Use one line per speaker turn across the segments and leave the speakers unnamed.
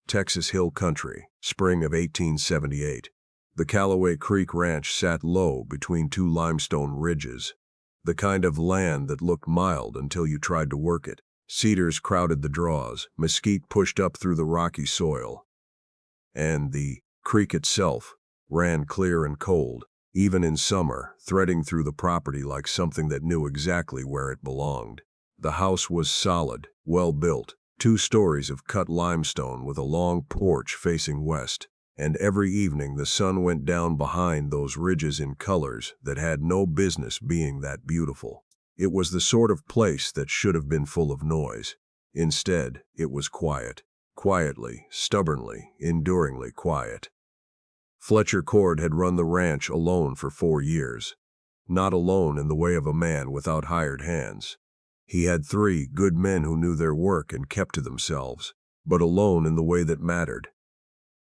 Texas Hill Country, spring of 1878. The Callaway Creek Ranch sat low between two limestone ridges, the kind of land that looked mild until you tried to work it. Cedars crowded the draws, mesquite pushed up through the rocky soil, and the creek itself ran clear and cold, even in summer, threading through the property like something that knew exactly where it belonged. The house was solid, well built, 2 stories of cut limestone with a long porch facing west, and every evening the sun went down behind those ridges in colors that had no business being that beautiful. It was the sort of place that should have been full of noise. Instead, it was quiet. Quietly, stubbornly, enduringly quiet. Fletcher Cord had run the ranch alone for 4 years. Not alone in the way of a man without hired hands. He had 3 good men who knew their work and kept to themselves, but alone in the way that mattered.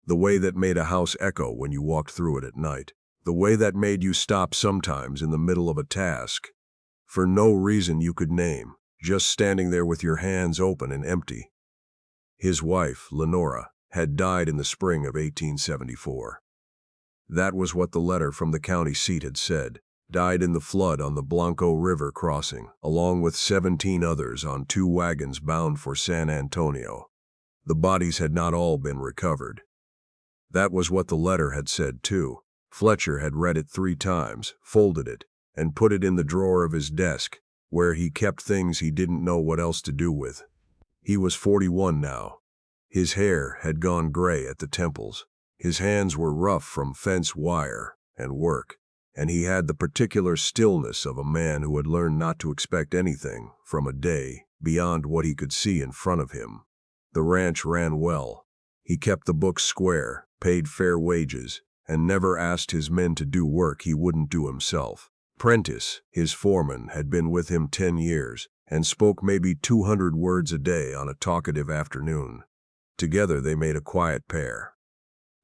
The way that made a house echo when you walked through it at night. The way that made you stop sometimes in the middle of a task, for no reason you could name, just standing there with your hands open and empty. His wife, Lenora, had died in the spring of 1874. That was what the letter from the county seat had said. Died in the flood on the Blanco River crossing, along with 17 others on 2 wagons bound for San Antonio. The bodies had not all been recovered. That was what the letter had said, too. Fletcher had read it 3 times, folded it, and put it in the drawer of his desk, where he kept things he didn't know what else to do with. He was 41 now. His hair had gone gray at the temples. His hands were rough from fence wire and work, and he had the particular stillness of a man who had learned not to expect anything from a day beyond what he could see in front of him. The ranch ran well. He kept the books square, paid fair wages, and never asked his men to do work he wouldn't do himself. Prentice, his foreman, had been with him 10 years, and spoke maybe 200 words a day on a talkative afternoon. Together they made a quiet pair.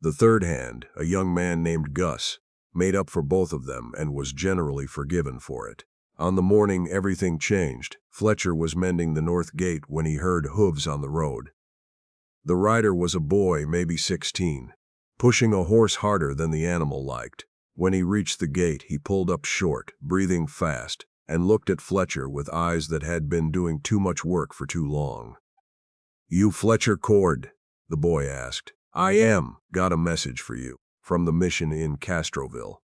The third hand, a young man named Gus, made up for both of them and was generally forgiven for it. On the morning everything changed. Fletcher was mending the north gate when he heard hooves on the road. The rider was a boy, maybe 16, pushing a horse harder than the animal liked. When he reached the gate, he pulled up short, breathing fast, and looked at Fletcher with eyes that had been doing too much work for too long. "You Fletcher Cord?" the boy asked. "I am. Got a message for you, from the mission in Castroville."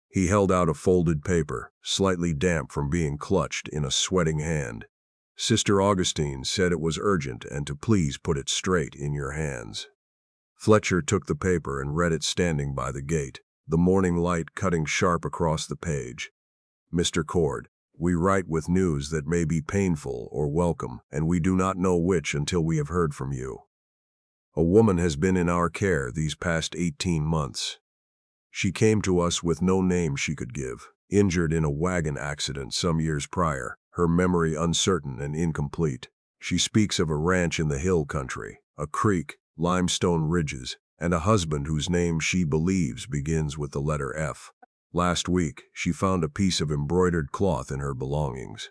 He held out a folded paper, slightly damp from being clutched in a sweating hand. "Sister Augustine said it was urgent and to please put it straight in your hands." Fletcher took the paper and read it standing by the gate, the morning light cutting sharp across the page. "Mr. Cord, we write with news that may be painful or welcome, and we do not know which until we have heard from you. A woman has been in our care these past 18 months. She came to us with no name she could give, injured in a wagon accident some years prior, her memory uncertain and incomplete. She speaks of a ranch in the hill country, a creek, limestone ridges, and a husband whose name she believes begins with the letter F. Last week, she found a piece of embroidered cloth in her belongings.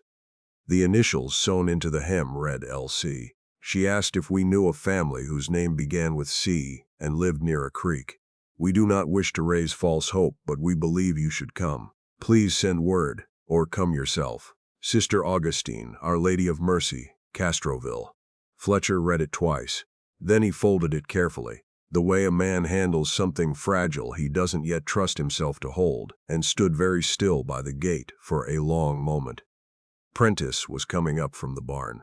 The initials sewn into the hem read LC. She asked if we knew a family whose name began with C and lived near a creek. We do not wish to raise false hope, but we believe you should come. Please send word, or come yourself. Sister Augustine, Our Lady of Mercy, Castroville." Fletcher read it twice. Then he folded it carefully, the way a man handles something fragile he doesn't yet trust himself to hold, and stood very still by the gate for a long moment. Prentice was coming up from the barn.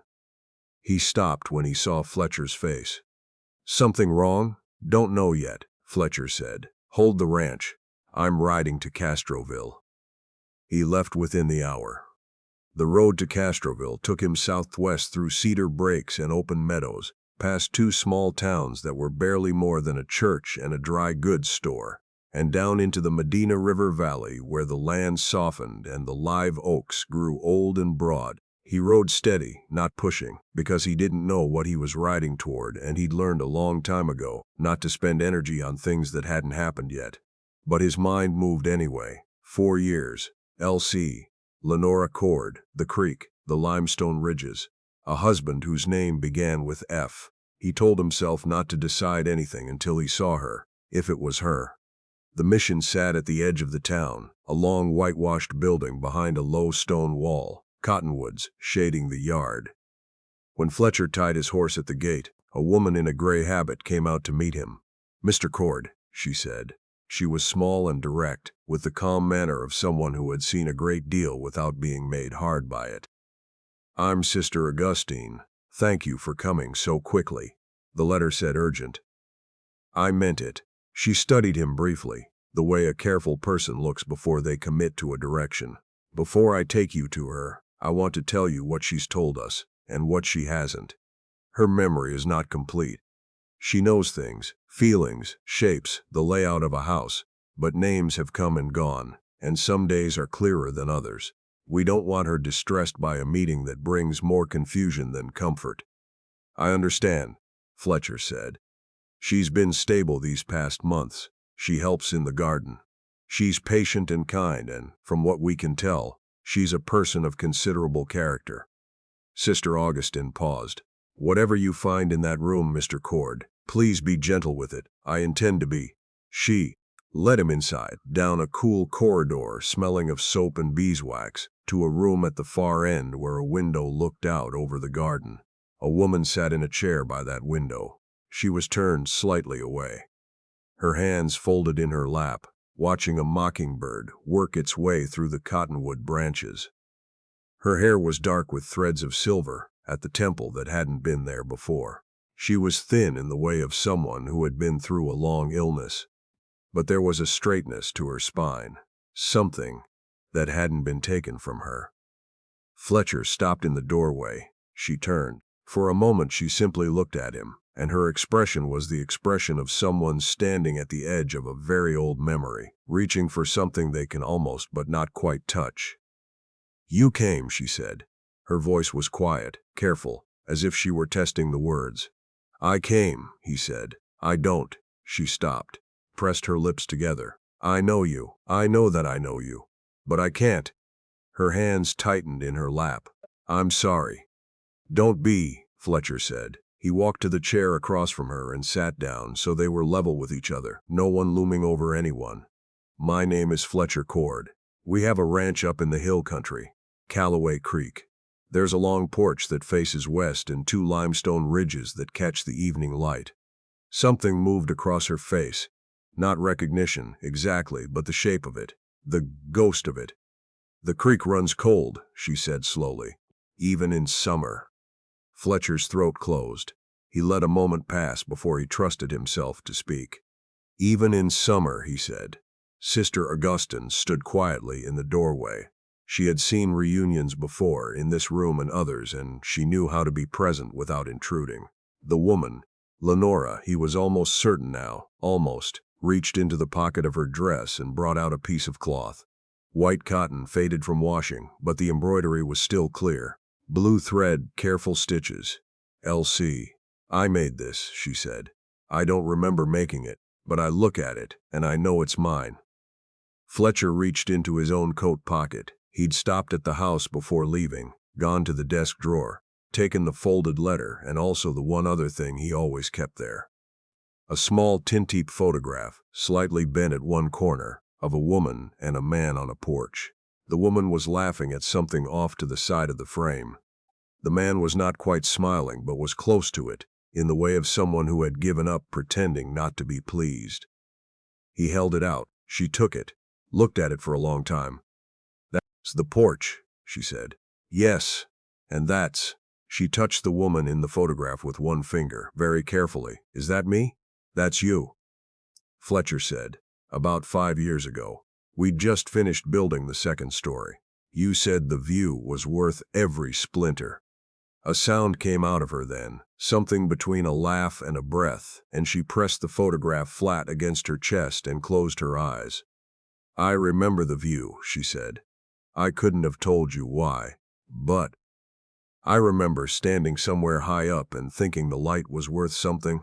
He stopped when he saw Fletcher's face. "Something wrong?" "Don't know yet," Fletcher said. "Hold the ranch. I'm riding to Castroville." He left within the hour. The road to Castroville took him southwest through cedar breaks and open meadows, past 2 small towns that were barely more than a church and a dry goods store, and down into the Medina River Valley where the land softened and the live oaks grew old and broad. He rode steady, not pushing, because he didn't know what he was riding toward, and he'd learned a long time ago not to spend energy on things that hadn't happened yet. But his mind moved anyway. 4 years. LC. Lenora Cord, the creek, the limestone ridges. A husband whose name began with F. He told himself not to decide anything until he saw her, if it was her. The mission sat at the edge of the town, a long whitewashed building behind a low stone wall, cottonwoods shading the yard. When Fletcher tied his horse at the gate, a woman in a gray habit came out to meet him. "Mr. Cord," she said. She was small and direct, with the calm manner of someone who had seen a great deal without being made hard by it. "I'm Sister Augustine. Thank you for coming so quickly." The letter said urgent. "I meant it." She studied him briefly, the way a careful person looks before they commit to a direction. "Before I take you to her, I want to tell you what she's told us, and what she hasn't. Her memory is not complete. She knows things, feelings, shapes, the layout of a house, but names have come and gone, and some days are clearer than others. We don't want her distressed by a meeting that brings more confusion than comfort." "I understand," Fletcher said. "She's been stable these past months. She helps in the garden. She's patient and kind, and, from what we can tell, she's a person of considerable character." Sister Augustine paused. "Whatever you find in that room, Mr. Cord, please be gentle with it. I intend to be." She led him inside, down a cool corridor smelling of soap and beeswax, to a room at the far end where a window looked out over the garden. A woman sat in a chair by that window. She was turned slightly away, her hands folded in her lap, watching a mockingbird work its way through the cottonwood branches. Her hair was dark with threads of silver at the temple that hadn't been there before. She was thin in the way of someone who had been through a long illness, but there was a straightness to her spine, something that hadn't been taken from her. Fletcher stopped in the doorway. She turned. For a moment she simply looked at him, and her expression was the expression of someone standing at the edge of a very old memory, reaching for something they can almost but not quite touch. "You came," she said. Her voice was quiet, careful, as if she were testing the words. "I came," he said. "I don't." She stopped, pressed her lips together. "I know you. I know that I know you. But I can't." Her hands tightened in her lap. "I'm sorry." "Don't be," Fletcher said. He walked to the chair across from her and sat down so they were level with each other, no one looming over anyone. "My name is Fletcher Cord. We have a ranch up in the hill country, Callaway Creek. There's a long porch that faces west and 2 limestone ridges that catch the evening light." Something moved across her face. Not recognition, exactly, but the shape of it, the ghost of it. "The creek runs cold," she said slowly, "even in summer." Fletcher's throat closed. He let a moment pass before he trusted himself to speak. "Even in summer," he said. Sister Augustine stood quietly in the doorway. She had seen reunions before, in this room and others, and she knew how to be present without intruding. The woman, Lenora, he was almost certain now, reached into the pocket of her dress and brought out a piece of cloth. White cotton faded from washing, but the embroidery was still clear. Blue thread, careful stitches. "LC. I made this," she said. "I don't remember making it, but I look at it, and I know it's mine." Fletcher reached into his own coat pocket. He'd stopped at the house before leaving, gone to the desk drawer, taken the folded letter and also the one other thing he always kept there. A small tintype photograph, slightly bent at one corner, of a woman and a man on a porch. The woman was laughing at something off to the side of the frame. The man was not quite smiling, but was close to it, in the way of someone who had given up pretending not to be pleased. He held it out. She took it, looked at it for a long time. "That's the porch," she said. "Yes, and that's..." She touched the woman in the photograph with one finger, very carefully. "Is that me?" "That's you," Fletcher said. "About 5 years ago. We'd just finished building the second story. You said the view was worth every splinter." A sound came out of her then, something between a laugh and a breath, and she pressed the photograph flat against her chest and closed her eyes. "I remember the view," she said. "I couldn't have told you why, but I remember standing somewhere high up and thinking the light was worth something."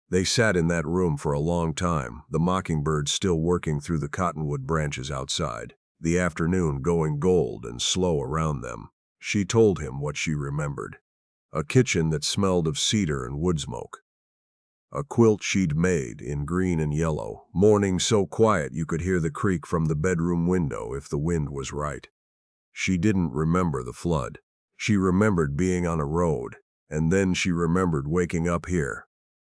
They sat in that room for a long time, the mockingbird still working through the cottonwood branches outside, the afternoon going gold and slow around them. She told him what she remembered. a kitchen that smelled of cedar and wood smoke. A quilt she'd made in green and yellow, morning so quiet you could hear the creak from the bedroom window if the wind was right. She didn't remember the flood. She remembered being on a road, and then she remembered waking up here.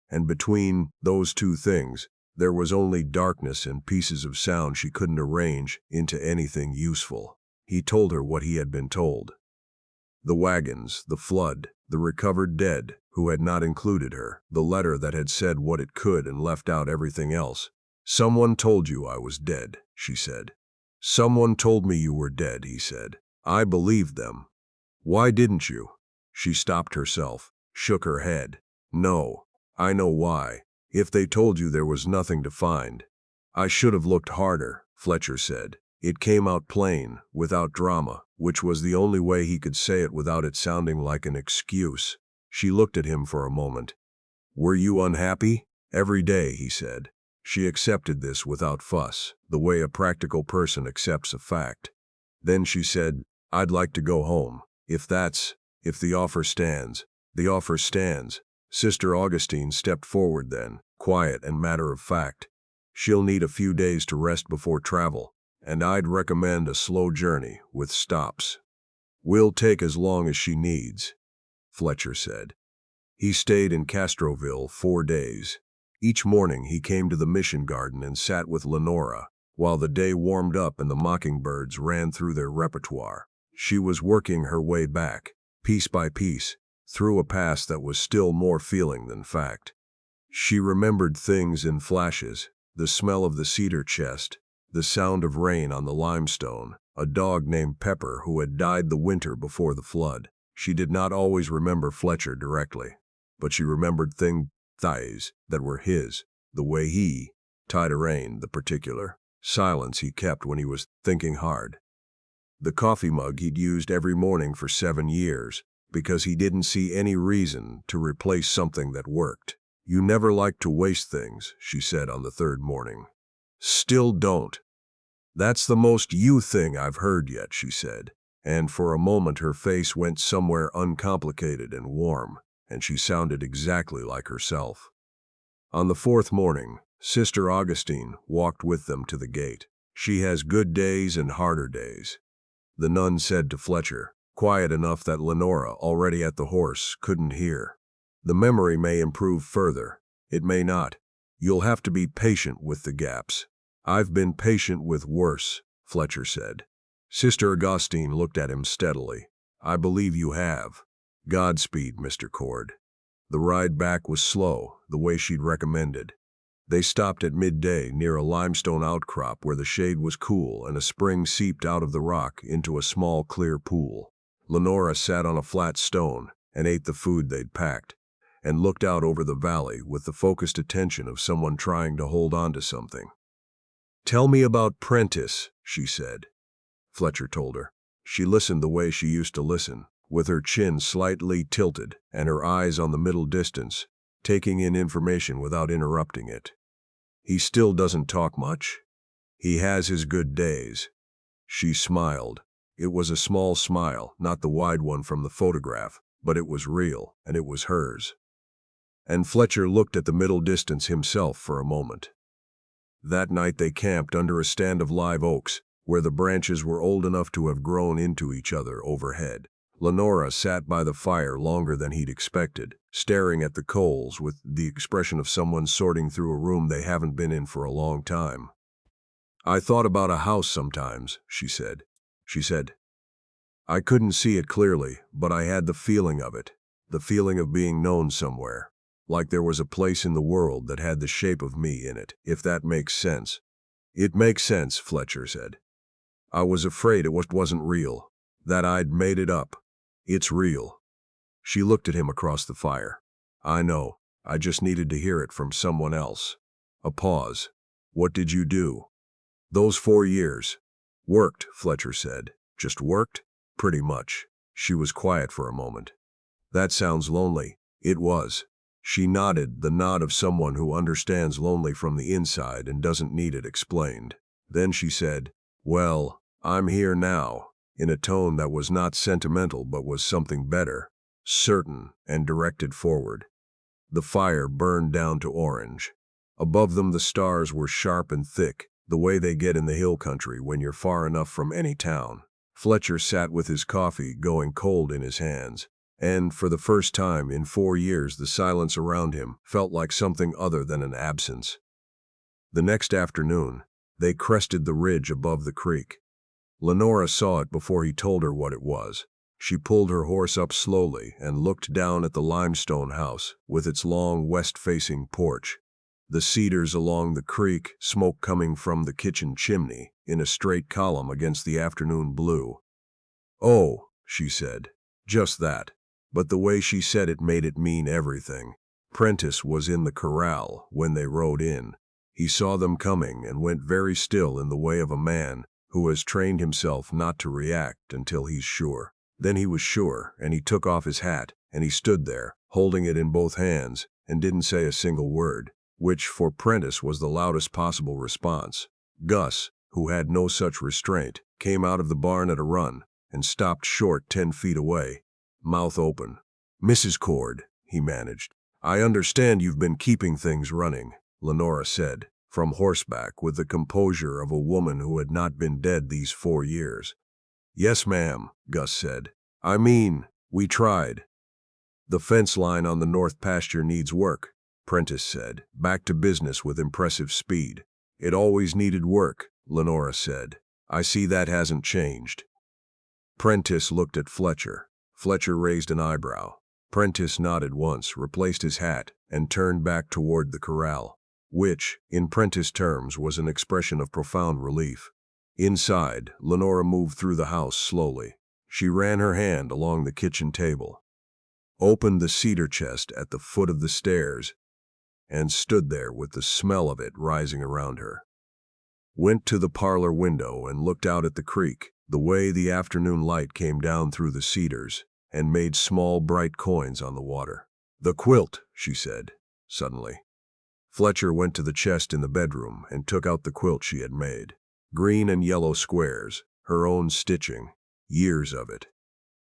And between those two things, there was only darkness and pieces of sound she couldn't arrange into anything useful. He told her what he had been told. The wagons, the flood, the recovered dead, who had not included her, the letter that had said what it could and left out everything else. "Someone told you I was dead," she said. "Someone told me you were dead," he said. "I believed them." "Why didn't you?" She stopped herself, shook her head. "No, I know why. If they told you there was nothing to find." "I should have looked harder," Fletcher said. It came out plain, without drama, which was the only way he could say it without it sounding like an excuse. She looked at him for a moment. "Were you unhappy?" "Every day," he said. She accepted this without fuss, the way a practical person accepts a fact. Then she said, "I'd like to go home. If the offer stands." "The offer stands." Sister Augustine stepped forward then, quiet and matter of fact. "She'll need a few days to rest before travel, and I'd recommend a slow journey with stops." "We'll take as long as she needs," Fletcher said. He stayed in Castroville 4 days. Each morning he came to the mission garden and sat with Lenora, while the day warmed up and the mockingbirds ran through their repertoire. She was working her way back, piece by piece, through a past that was still more feeling than fact. She remembered things in flashes, the smell of the cedar chest, the sound of rain on the limestone, a dog named Pepper who had died the winter before the flood. She did not always remember Fletcher directly, but she remembered things that were his, the way he tied a rein, the particular silence he kept when he was thinking hard, the coffee mug he'd used every morning for 7 years, because he didn't see any reason to replace something that worked. "You never like to waste things," she said on the 3rd morning. "Still don't." "That's the most you thing I've heard yet," she said, and for a moment her face went somewhere uncomplicated and warm, and she sounded exactly like herself. On the 4th morning, Sister Augustine walked with them to the gate. "She has good days and harder days," the nun said to Fletcher, quiet enough that Lenora, already at the horse, couldn't hear. "The memory may improve further. It may not. You'll have to be patient with the gaps." "I've been patient with worse," Fletcher said. Sister Augustine looked at him steadily. "I believe you have. Godspeed, Mr. Cord." The ride back was slow, the way she'd recommended. They stopped at midday near a limestone outcrop where the shade was cool and a spring seeped out of the rock into a small clear pool. Lenora sat on a flat stone and ate the food they'd packed, and looked out over the valley with the focused attention of someone trying to hold on to something. "Tell me about Prentice," she said. Fletcher told her. She listened the way she used to listen, with her chin slightly tilted and her eyes on the middle distance, taking in information without interrupting it. "He still doesn't talk much?" "He has his good days." She smiled. It was a small smile, not the wide one from the photograph, but it was real, and it was hers. And Fletcher looked at the middle distance himself for a moment. That night they camped under a stand of live oaks, where the branches were old enough to have grown into each other overhead. Lenora sat by the fire longer than he'd expected, staring at the coals with the expression of someone sorting through a room they haven't been in for a long time. "I thought about a house sometimes," she said. "I couldn't see it clearly, but I had the feeling of it, the feeling of being known somewhere, like there was a place in the world that had the shape of me in it, if that makes sense." "It makes sense," Fletcher said. "I was afraid it wasn't real, that I'd made it up. It's real." She looked at him across the fire. "I know, I just needed to hear it from someone else." A pause. "What did you do?" "Those 4 years. Worked," Fletcher said. "Just worked?" "Pretty much." She was quiet for a moment. "That sounds lonely." It was. She nodded, the nod of someone who understands lonely from the inside and doesn't need it explained. Then she said, "Well, I'm here now," in a tone that was not sentimental but was something better. certain, and directed forward. The fire burned down to orange. Above them the stars were sharp and thick, the way they get in the hill country when you're far enough from any town. Fletcher sat with his coffee going cold in his hands, and for the first time in 4 years the silence around him felt like something other than an absence. The next afternoon, they crested the ridge above the creek. Lenora saw it before he told her what it was. She pulled her horse up slowly and looked down at the limestone house with its long west-facing porch. The cedars along the creek, smoke coming from the kitchen chimney, in a straight column against the afternoon blue. "Oh," she said, "just that." But the way she said it made it mean everything. Prentice was in the corral when they rode in. He saw them coming and went very still in the way of a man who has trained himself not to react until he's sure. Then he was sure, and he took off his hat, and he stood there, holding it in both hands, and didn't say a single word, which for Prentice was the loudest possible response. Gus, who had no such restraint, came out of the barn at a run, and stopped short 10 feet away, mouth open. "Mrs. Cord," he managed. "I understand you've been keeping things running," Lenora said, from horseback with the composure of a woman who had not been dead these 4 years. "Yes, ma'am," Gus said. "I mean, we tried." "The fence line on the north pasture needs work," Prentice said, back to business with impressive speed. "It always needed work," Lenora said. "I see that hasn't changed." Prentice looked at Fletcher. Fletcher raised an eyebrow. Prentice nodded once, replaced his hat, and turned back toward the corral, which, in Prentice terms, was an expression of profound relief. Inside, Lenora moved through the house slowly. She ran her hand along the kitchen table, opened the cedar chest at the foot of the stairs, and stood there with the smell of it rising around her. Went to the parlor window and looked out at the creek, the way the afternoon light came down through the cedars, and made small bright coins on the water. "The quilt," she said, suddenly. Fletcher went to the chest in the bedroom and took out the quilt she had made. Green and yellow squares, her own stitching, years of it.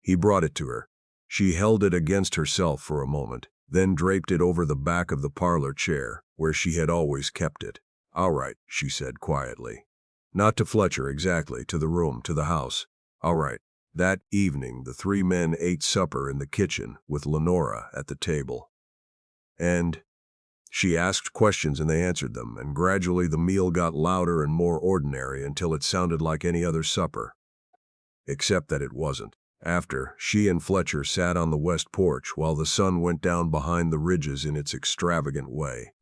He brought it to her. She held it against herself for a moment, then draped it over the back of the parlor chair, where she had always kept it. "All right," she said quietly. Not to Fletcher exactly, to the room, to the house. "All right." That evening the 3 men ate supper in the kitchen with Lenora at the table. And she asked questions and they answered them, and gradually the meal got louder and more ordinary until it sounded like any other supper. Except that it wasn't. After, she and Fletcher sat on the west porch while the sun went down behind the ridges in its extravagant way.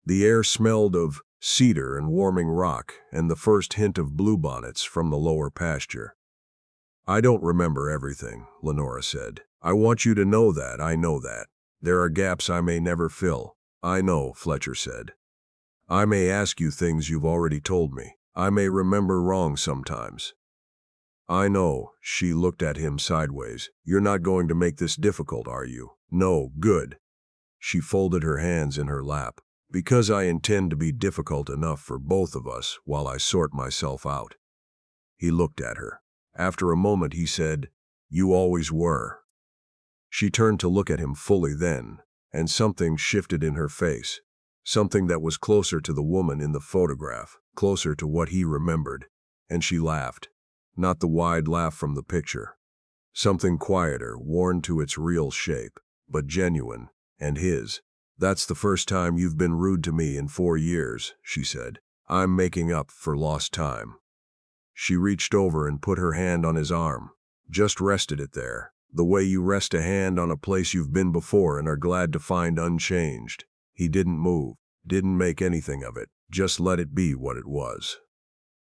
The air smelled of cedar and warming rock and the first hint of bluebonnets from the lower pasture. "I don't remember everything," Lenora said. "I want you to know that I know that. There are gaps I may never fill." "I know," Fletcher said. "I may ask you things you've already told me. I may remember wrong sometimes." "I know." She looked at him sideways. "You're not going to make this difficult, are you?" "No, good." She folded her hands in her lap. "Because I intend to be difficult enough for both of us while I sort myself out." He looked at her. After a moment he said, "You always were." She turned to look at him fully then, and something shifted in her face. Something that was closer to the woman in the photograph, closer to what he remembered. And she laughed. Not the wide laugh from the picture. Something quieter, worn to its real shape, but genuine, and his. "That's the first time you've been rude to me in 4 years, she said. "I'm making up for lost time." She reached over and put her hand on his arm. Just rested it there, the way you rest a hand on a place you've been before and are glad to find unchanged. He didn't move, didn't make anything of it, just let it be what it was.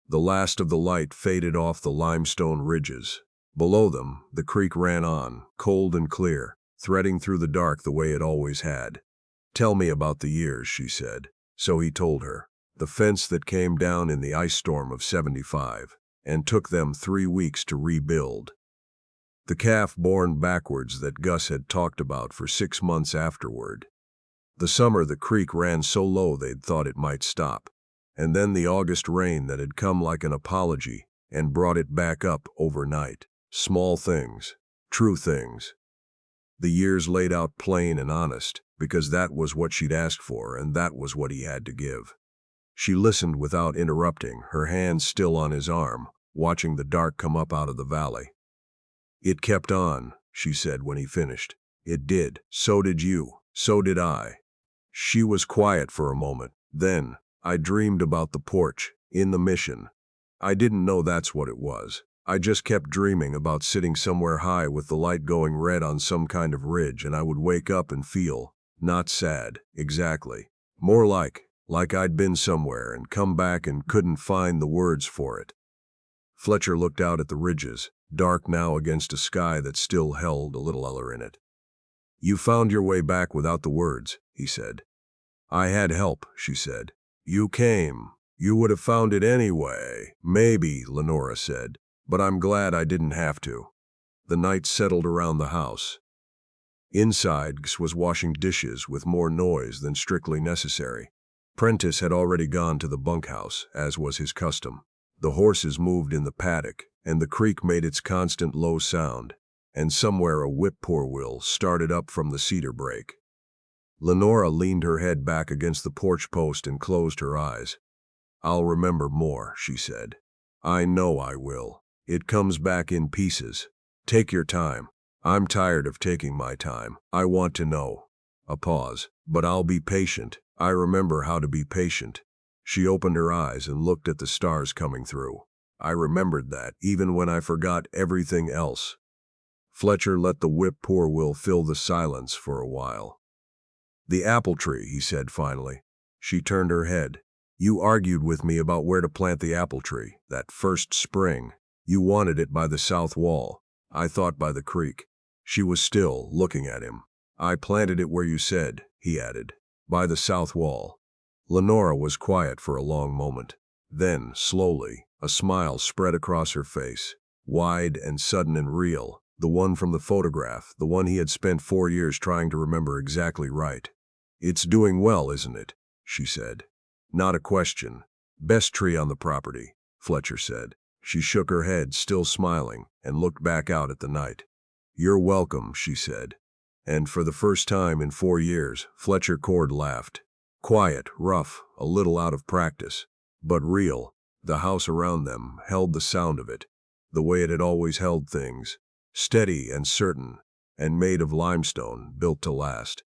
The last of the light faded off the limestone ridges. Below them, the creek ran on, cold and clear, threading through the dark the way it always had. "Tell me about the years," she said. So he told her. The fence that came down in the ice storm of '75, and took them 3 weeks to rebuild. The calf born backwards that Gus had talked about for 6 months afterward. The summer the creek ran so low they'd thought it might stop. And then the August rain that had come like an apology and brought it back up overnight. Small things, true things. The years laid out plain and honest, because that was what she'd asked for and that was what he had to give. She listened without interrupting, her hand still on his arm, watching the dark come up out of the valley. "It kept on," she said when he finished. "It did. So did you. So did I." She was quiet for a moment. Then, "I dreamed about the porch, in the mission. I didn't know that's what it was. I just kept dreaming about sitting somewhere high with the light going red on some kind of ridge, and I would wake up and feel, not sad, exactly. More like I'd been somewhere and come back and couldn't find the words for it." Fletcher looked out at the ridges, dark now against a sky that still held a little color in it. "You found your way back without the words," he said. "I had help," she said. "You came. You would have found it anyway." "Maybe," Lenora said, "but I'm glad I didn't have to." The night settled around the house. Inside, Gs was washing dishes with more noise than strictly necessary. Prentice had already gone to the bunkhouse, as was his custom. The horses moved in the paddock, and the creek made its constant low sound, and somewhere a whip-poor-will started up from the cedar brake. Lenora leaned her head back against the porch post and closed her eyes. "I'll remember more," she said. "I know I will. It comes back in pieces. Take your time. I'm tired of taking my time. I want to know." A pause. "But I'll be patient. I remember how to be patient." She opened her eyes and looked at the stars coming through. "I remembered that, even when I forgot everything else." Fletcher let the whip-poor-will fill the silence for a while. "The apple tree," he said finally. She turned her head. "You argued with me about where to plant the apple tree, that first spring. You wanted it by the south wall. I thought by the creek." She was still looking at him. "I planted it where you said," he added. "By the south wall." Lenora was quiet for a long moment. Then, slowly, a smile spread across her face, wide and sudden and real, the one from the photograph, the one he had spent 4 years trying to remember exactly right. "It's doing well, isn't it?" she said. "Not a question. Best tree on the property," Fletcher said. She shook her head, still smiling, and looked back out at the night. "You're welcome," she said. And for the first time in 4 years, Fletcher Cord laughed. Quiet, rough, a little out of practice, but real. The house around them held the sound of it, the way it had always held things, steady and certain, and made of limestone, built to last.